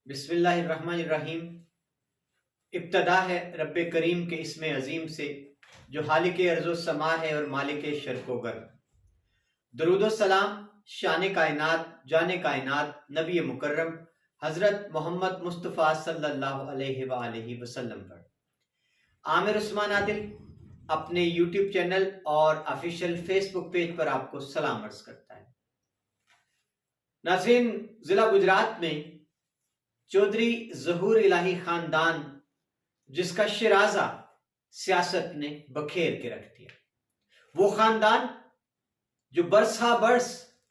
बिस्मिल्लाहिर्रहमानिर्रहीम। इब्तदा है रब्बे करीम के इसमें अजीम से जो हालिक अर्ज़ो समा है और मालिक शर्को गर। दरूद सलाम शान कायनात जाने कायनात नबी मुकर्रम हज़रत मोहम्मद मुस्तफ़ा सल्लल्लाहु अलैहि वसल्लम पर। आमिर उस्मान आदिल अपने यूट्यूब चैनल और ऑफिशियल फेसबुक पेज पर आपको सलाम अर्ज़ करता है। नाज़रीन, ज़िला गुजरात में चौधरी ज़हूर इलाही खानदान जिसका शिराजा सियासत ने बखेर के रख दिया, वो खानदान जो बरसा बरस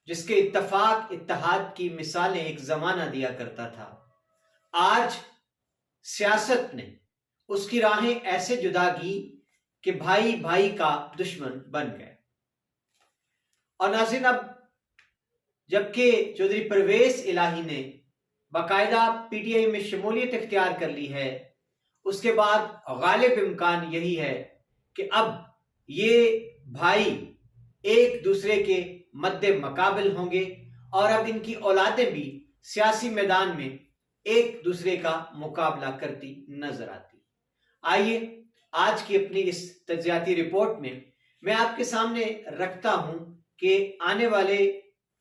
जिसके इत्तफाक इत्तेहाद की मिसालें एक जमाना दिया करता था, आज सियासत ने उसकी राहें ऐसे जुदा की कि भाई भाई का दुश्मन बन गए। और नाज़रीन, अब जबकि चौधरी परवेज इलाही ने बाकायदा पीटीआई में शमूलियत इख्तियार कर ली है, उसके बाद गालिब इम्कान यही है कि अब ये भाई एक दूसरे के मद्दे मकाबिल होंगे और अब इनकी औलादें भी सियासी मैदान में एक दूसरे का मुकाबला करती नजर आती। आइए आज की अपनी इस तज्जियाती रिपोर्ट में मैं आपके सामने रखता हूं कि आने वाले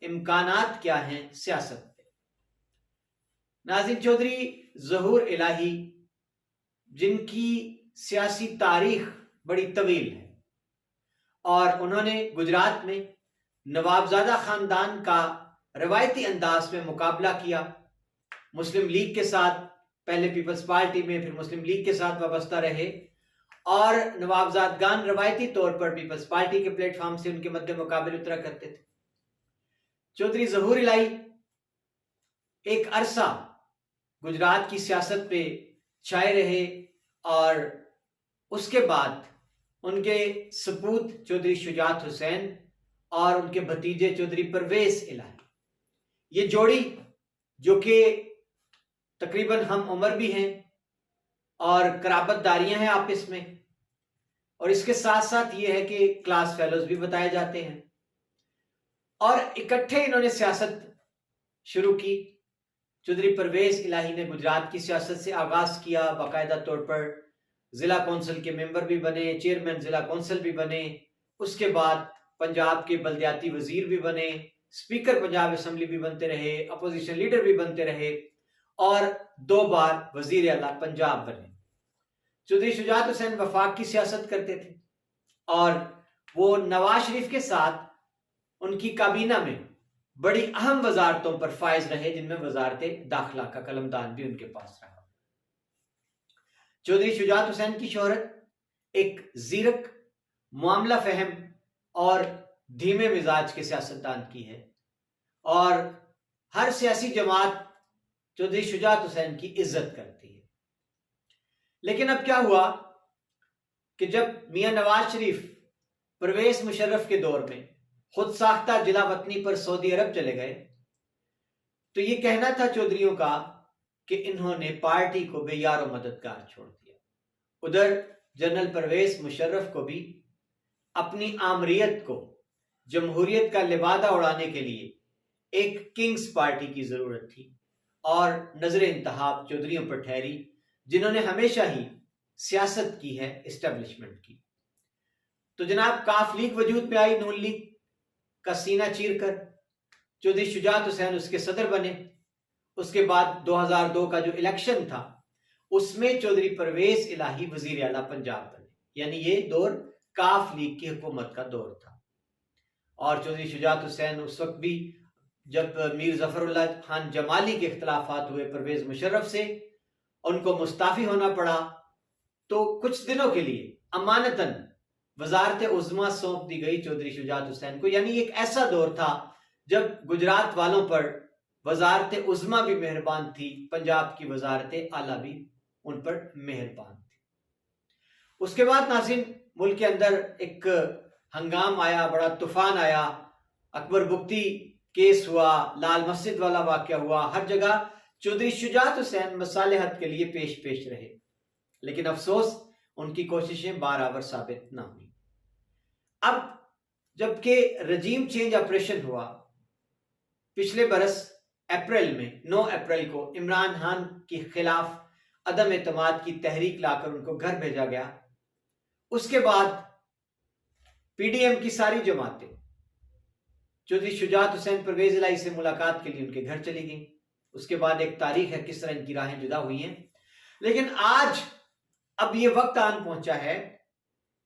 इम्कानात क्या हैं सियासत पे। नाज़रीन, चौधरी ज़हूर इलाही जिनकी सियासी तारीख बड़ी तवील है और उन्होंने गुजरात में नवाबजादा खानदान का रवायती अंदाज में मुकाबला किया। मुस्लिम लीग के साथ, पहले पीपल्स पार्टी में, फिर मुस्लिम लीग के साथ वाबस्ता रहे और नवाबजादगान रवायती तौर पर पीपल्स पार्टी के प्लेटफॉर्म से उनके मध्य मुकाबले उतरा करते थे। चौधरी ज़हूर इलाही एक अरसा गुजरात की सियासत पे छाए रहे और उसके बाद उनके सपूत चौधरी शुजात हुसैन और उनके भतीजे चौधरी परवेज इलाही, ये जोड़ी जो कि तकरीबन हम उम्र भी हैं और कराबतदारियां हैं आपस में, और इसके साथ साथ ये है कि क्लास फेलोज भी बताए जाते हैं, और इकट्ठे इन्होंने सियासत शुरू की। चौधरी परवेज इलाही ने गुजरात की सियासत से आगाज किया, बाकायदा तौर पर जिला कौंसिल के मेंबर भी बने, चेयरमैन जिला कौंसिल भी बने, उसके बाद पंजाब के बल्दियाती वजीर भी बने, स्पीकर पंजाब असेंबली भी बनते रहे, अपोजिशन लीडर भी बनते रहे और 2 बार वजीर आला पंजाब बने। चौधरी शुजात हुसैन वफाक की सियासत करते थे और वो नवाज शरीफ के साथ उनकी काबीना में बड़ी अहम वजारतों पर फायज रहे, जिनमें वजारत दाखिला का कलमदान भी उनके पास रहा। चौधरी शुजात हुसैन की शोहरत एक जीरक, मामला फहम और धीमे मिजाज के सियासतदान की है और हर सियासी जमात चौधरी शुजात हुसैन की इज्जत करती है। लेकिन अब क्या हुआ कि जब मियां नवाज शरीफ परवेज मुशर्रफ के दौर में खुद साख्ता जिला वतनी पर सऊदी अरब चले गए, तो ये कहना था चौधरियों का कि इन्होंने पार्टी को बेयारो मददगार छोड़ दिया। उधर जनरल परवेज मुशर्रफ को भी अपनी आमरीयत को, जमहूरियत का लिबादा उड़ाने के लिए एक किंग्स पार्टी की जरूरत थी और नजर इंतहाब चौधरियों पर ठहरी, जिन्होंने हमेशा ही सियासत की है एस्टेब्लिशमेंट की। तो जनाब काफ लीग वजूद में आई, नून लीग का सीना चीर कर चौधरी शुजात हुसैन उसके सदर बने। उसके बाद 2002 का जो इलेक्शन था उसमें चौधरी परवेज इलाही वजीर आला पंजाब बने, यानी ये दौर काफ लीग की हुकूमत का दौर था। और चौधरी शुजात हुसैन उस वक्त भी, जब मीर जफरुल्लाह खान जमाली के इख्तलाफात हुए परवेज मुशर्रफ से, उनको मुस्ताफी होना पड़ा, तो कुछ दिनों के लिए अमानतन वजारत उज़्मा सौंप दी गई चौधरी शुजात हुसैन को। यानी एक ऐसा दौर था जब गुजरात वालों पर वजारत उज़्मा भी मेहरबान थी, पंजाब की वजारत आला भी उन पर मेहरबान थी। उसके बाद नाज़रीन, मुल्क के अंदर एक हंगाम आया, बड़ा तूफान आया, अकबर बुख्ती केस हुआ, लाल मस्जिद वाला वाक़या हुआ, हर जगह चौधरी शुजात हुसैन मसालेहत के लिए पेश रहे, लेकिन अफसोस उनकी कोशिशें बाराबर साबित ना हुई। अब जबकि रजीम चेंज ऑपरेशन हुआ पिछले बरस अप्रैल में 9 अप्रैल को इमरान खान के खिलाफ अदम एतमाद की तहरीक लाकर उनको घर भेजा गया। उसके बाद पीडीएम की सारी जमातें चौधरी शुजात हुसैन परवेज इलाही से मुलाकात के लिए उनके घर चली गई। उसके बाद एक तारीख है किस तरह इनकी राहें जुदा हुई हैं। लेकिन आज अब ये वक्त आन पहुंचा है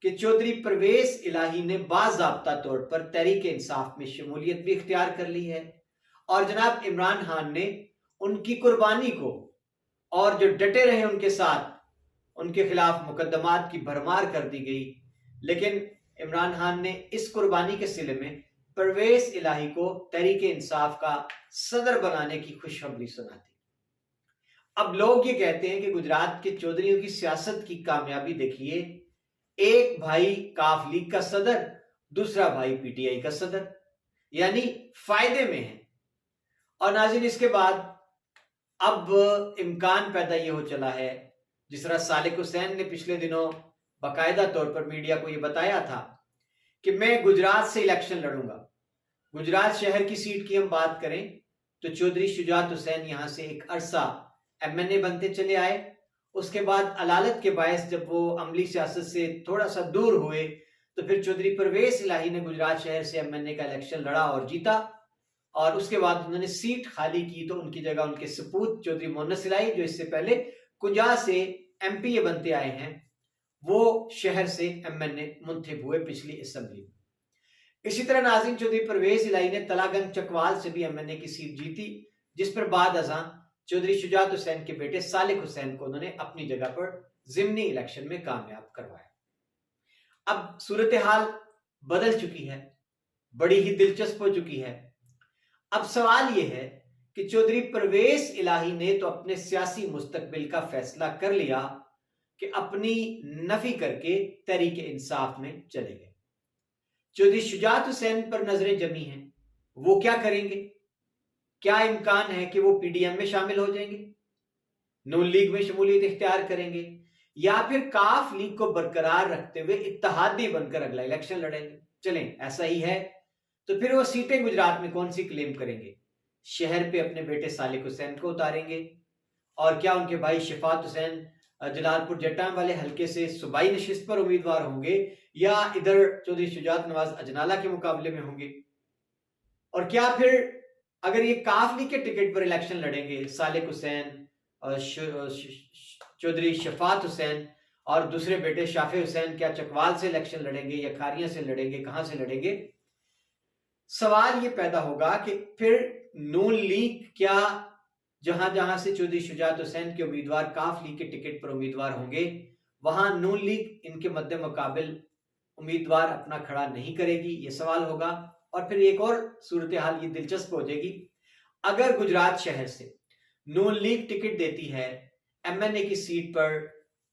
कि चौधरी परवेज इलाही ने बाज़ाब्ता तौर पर तहरीक इंसाफ में शमूलियत भी इख्तियार कर ली है और जनाब इमरान खान ने उनकी कुर्बानी को और जो डटे रहे उनके साथ, उनके खिलाफ मुकदमात की भरमार कर दी गई। लेकिन इमरान खान ने इस कुर्बानी के सिले में परवेज इलाही को तहरीक इंसाफ का सदर बनाने की खुशखबरी सुना दी। अब लोग ये कहते हैं कि गुजरात के चौधरियों की सियासत की कामयाबी देखिए, एक भाई काफ लीग का सदर, दूसरा भाई पीटीआई का सदर, यानी फायदे में है। और नाज़रीन, इसके बाद अब इम्कान पैदा ये हो चला है, जिस तरह सालिक हुसैन ने पिछले दिनों बाकायदा तौर पर मीडिया को ये बताया था कि मैं गुजरात से इलेक्शन लड़ूंगा। गुजरात शहर की सीट की हम बात करें तो चौधरी शुजात हुसैन यहां से एक अरसा एमएनए बनते चले आए। उसके बाद अलालत के बायस जब वो अमली सियासत से थोड़ा सा दूर हुए तो फिर चौधरी परवेज इलाही ने गुजरात शहर से एमएनए का इलेक्शन लड़ा और जीता। और उसके बाद उन्होंने सीट खाली की तो उनकी जगह उनके सपूत चौधरी मोहन्नस इलाही, जो इससे पहले कुंजा से एमपीए बनते आए हैं, वो शहर से एमएनए मुंतखब हुए पिछली असेंबली में। इसी तरह नाज़रीन, चौधरी परवेज इलाही ने तलागंज चकवाल से भी एमएनए की सीट जीती, जिस पर बाद अज़ां चौधरी शुजात हुसैन के बेटे सालिक हुसैन को उन्होंने अपनी जगह पर जिमनी इलेक्शन में कामयाब करवाया। अब सूरत हाल बदल चुकी है, बड़ी ही दिलचस्प हो चुकी है। अब सवाल यह है कि चौधरी परवेज इलाही ने तो अपने सियासी मुस्तकबिल का फैसला कर लिया कि अपनी नफी करके तहरीक इंसाफ में चले गए। चौधरी शुजात हुसैन पर नजरें जमी हैं, वो क्या करेंगे? क्या इम्कान है कि वो पीडीएम में शामिल हो जाएंगे, नून लीग में शमूलियत इख्तियार करेंगे, या फिर काफ लीग को बरकरार रखते हुए इत्तेहादी बनकर अगला इलेक्शन लड़ेंगे? चलें, ऐसा ही है तो फिर वो सीटें गुजरात में कौन सी क्लेम करेंगे? शहर पे अपने बेटे सालिक हुसैन को उतारेंगे, और क्या उनके भाई शफात हुसैन जलालपुर जट्टा वाले हल्के से सूबाई नशिस्त पर उम्मीदवार होंगे, या इधर चौधरी शुजात नवाज अजनाला के मुकाबले में होंगे? और क्या फिर अगर ये काफ लीग के टिकट पर इलेक्शन लड़ेंगे, सालिक हुसैन और चौधरी शफात हुसैन और दूसरे बेटे शाफे हुसैन, क्या चकवाल से इलेक्शन लड़ेंगे या खारिया से लड़ेंगे, कहां से लड़ेंगे? सवाल ये पैदा होगा कि फिर नून लीग क्या जहां जहां से चौधरी शुजात हुसैन के उम्मीदवार काफ लीग के टिकट पर उम्मीदवार होंगे, वहां नून लीग इनके मद्दे मुकाबिल उम्मीदवार अपना खड़ा नहीं करेगी? ये सवाल होगा। और फिर एक और सूरत हाल ये दिलचस्प हो जाएगी, अगर गुजरात शहर से नून लीग टिकट देती है एमएनए की सीट पर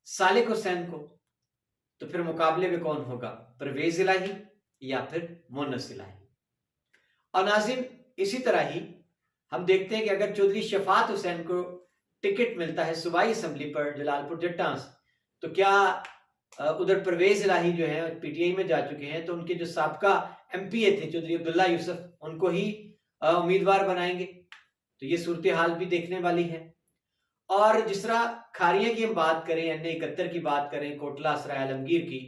सालिक हुसैन को, तो फिर मुकाबले में कौन होगा? परवेज इलाही या फिर मोहन्नस इलाही? और नाज़रीन, इसी तरह ही हम देखते हैं कि अगर चौधरी शफात हुसैन को टिकट मिलता है सूबाई असेंबली पर जलालपुर जट्टा, तो क्या उधर परवेज इलाही जो है पीटीआई में जा चुके हैं, तो उनके जो साबका एमपीए थे चौधरी अब्दुल्ला यूसुफ, उनको ही उम्मीदवार बनाएंगे? तो ये सूरत हाल भी देखने वाली है। और जिस तरह खारिया की हम बात करें, NA-71 की बात करें, कोटला सराय आलमगीर की,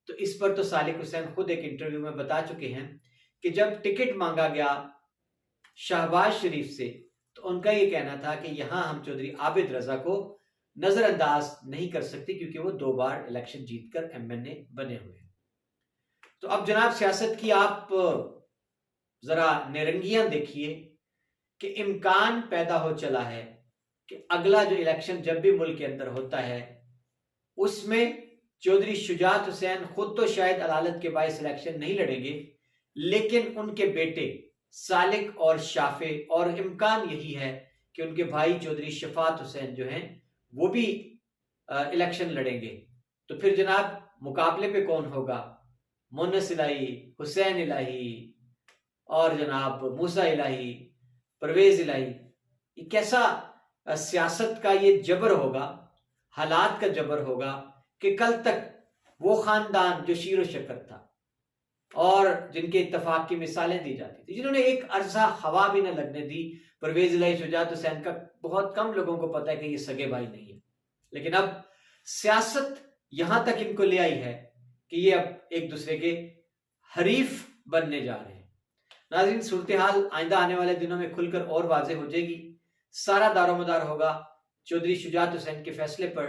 तो इस पर तो सालिक हुसैन खुद एक इंटरव्यू में बता चुके हैं कि जब टिकट मांगा गया शहबाज शरीफ से, तो उनका ये कहना था कि यहां हम चौधरी आबिद रजा को नजरअंदाज नहीं कर सकते क्योंकि वो 2 बार इलेक्शन जीतकर एमएनए बने हुए हैं। तो अब जनाब, सियासत की आप जरा निरंगियां देखिए कि इम्कान पैदा हो चला है कि अगला जो इलेक्शन जब भी मुल्क के अंदर होता है, उसमें चौधरी शुजात हुसैन खुद तो शायद अदालत के बायस इलेक्शन नहीं लड़ेंगे, लेकिन उनके बेटे सालिक और शाफे, और इम्कान यही है कि उनके भाई चौधरी शफात हुसैन जो हैं वो भी इलेक्शन लड़ेंगे। तो फिर जनाब, मुकाबले पे कौन होगा? मोहन्नस इलाही, हुसैन इलाही और जनाब मूसा इलाही, परवेज इलाही। ये कैसा सियासत का ये जबर होगा, हालात का जबर होगा कि कल तक वो खानदान जो शीर शक्कर था और जिनके इत्तफाक की मिसालें दी जाती थी, जिन्होंने एक अरसा हवा भी न लगने दी परवेज इलाही शुजात हुसैन का बहुत कम लोगों को पता है कि ये सगे भाई नहीं है, लेकिन अब सियासत यहां तक इनको ले आई है कि ये अब एक दूसरे के हरीफ बनने जा रहे हैं। नाज़रीन, सूरत हाल आइंदा आने वाले दिनों में खुलकर और वाज़ेह हो जाएगी। सारा दारोमदार होगा चौधरी शुजात हुसैन के फैसले पर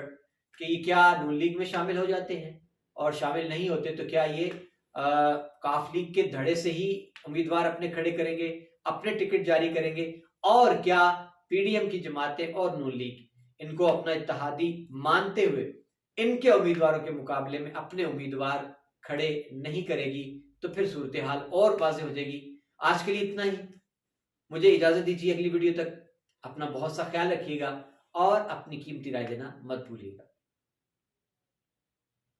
कि ये क्या नून लीग में शामिल हो जाते हैं, और शामिल नहीं होते तो क्या ये काफ लीग के धड़े से ही उम्मीदवार अपने खड़े करेंगे, अपने टिकट जारी करेंगे, और क्या पीडीएम की जमातें और नून लीग इनको अपना इत्तेहादी मानते हुए इनके उम्मीदवारों के मुकाबले में अपने उम्मीदवार खड़े नहीं करेगी, तो फिर सूरत हाल और वाज़ेह हो जाएगी। आज के लिए इतना ही, मुझे इजाजत दीजिए। अगली वीडियो तक अपना बहुत सा ख्याल रखिएगा और अपनी कीमती राय देना मत भूलिएगा।